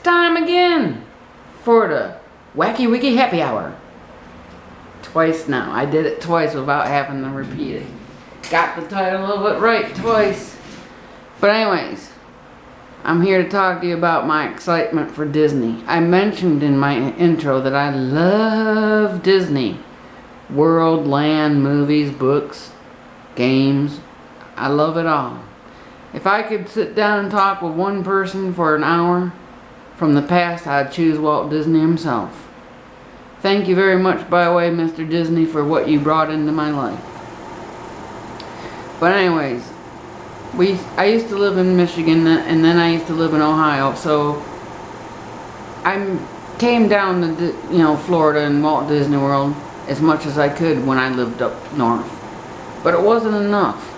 time again for the Wacky Wickey Happy Hour. Twice now. I did it twice without having to repeat it. Got the title of it right twice. But anyways, I'm here to talk to you about my excitement for Disney. I mentioned in my intro that I love Disney World, land, movies, books, games. I love it all. If I could sit down and talk with one person for an hour from the past, I'd choose Walt Disney himself. Thank you very much, by the way, Mr. Disney, for what you brought into my life. But anyways, I used to live in Michigan, and then I used to live in Ohio, so I came down to Florida and Walt Disney World as much as I could when I lived up north. But it wasn't enough.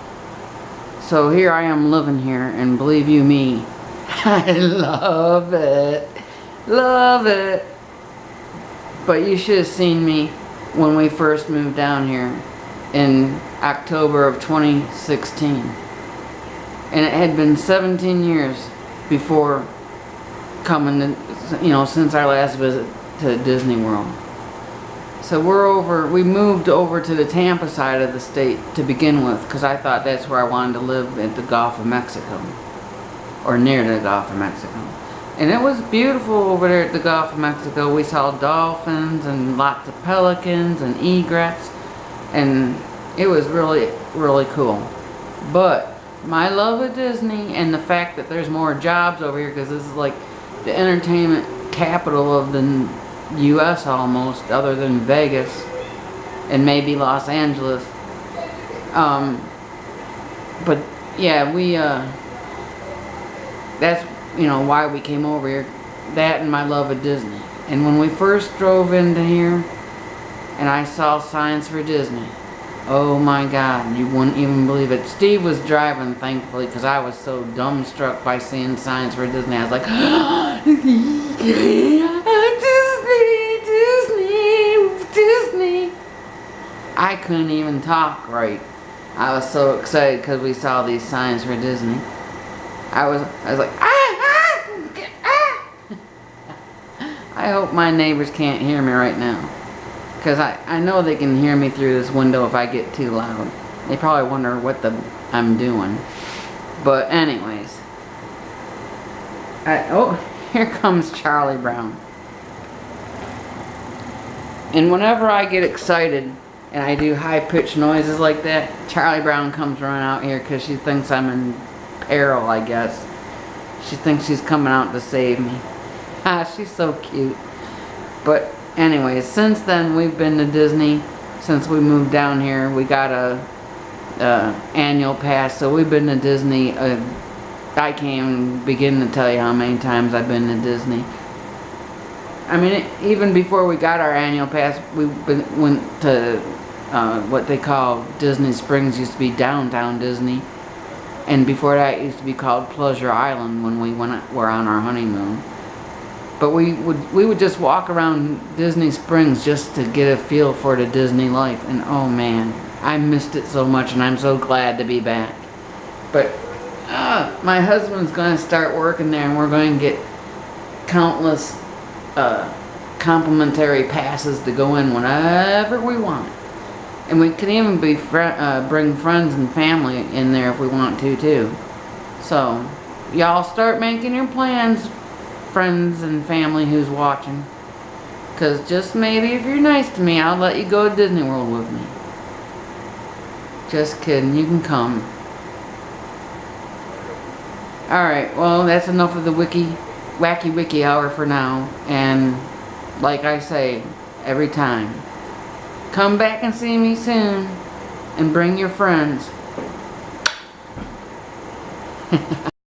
So here I am living here, and believe you me, I love it. Love it. But you should have seen me when we first moved down here in October of 2016. And it had been 17 years before coming to, since our last visit to Disney World. So we moved over to the Tampa side of the state to begin with, because I thought that's where I wanted to live, at the Gulf of Mexico, or near the Gulf of Mexico. And it was beautiful over there at the Gulf of Mexico. We saw dolphins and lots of pelicans and egrets, and it was really, really cool. But my love of Disney and the fact that there's more jobs over here, because this is like the entertainment capital of the U.S. almost, other than Vegas and maybe Los Angeles. But yeah, that's why we came over here. That and my love of Disney. And when we first drove into here and I saw signs for Disney, oh my God, you wouldn't even believe it. Steve was driving, thankfully, because I was so dumbstruck by seeing signs for Disney. I was like, Disney. I couldn't even talk right. I was so excited because we saw these signs for Disney. I was like, ah! I hope my neighbors can't hear me right now, because I know they can hear me through this window if I get too loud. They probably wonder what I'm doing. But anyways, here comes Charlie Brown. And whenever I get excited and I do high-pitched noises like that, Charlie Brown comes running out here because she thinks I'm in peril, I guess. She thinks she's coming out to save me. She's so cute. But anyways, since then we've been to Disney. Since we moved down here, we got a annual pass, so we've been to Disney. I can't even begin to tell you how many times I've been to Disney. I mean, even before we got our annual pass, we went to what they call Disney Springs. Used to be downtown Disney, and before that, it used to be called Pleasure Island when we were on our honeymoon. But we would just walk around Disney Springs just to get a feel for the Disney life, and oh man, I missed it so much, and I'm so glad to be back. But my husband's going to start working there, and we're going to get countless complimentary passes to go in whenever we want, and we can even bring friends and family in there if we want to too. So y'all start making your plans, friends and family who's watching, because just maybe if you're nice to me, I'll let you go to Disney World with me. Just kidding, you can come. Alright, well, that's enough of the Wacky Wickey Hour for now. And like I say every time, come back and see me soon, and bring your friends.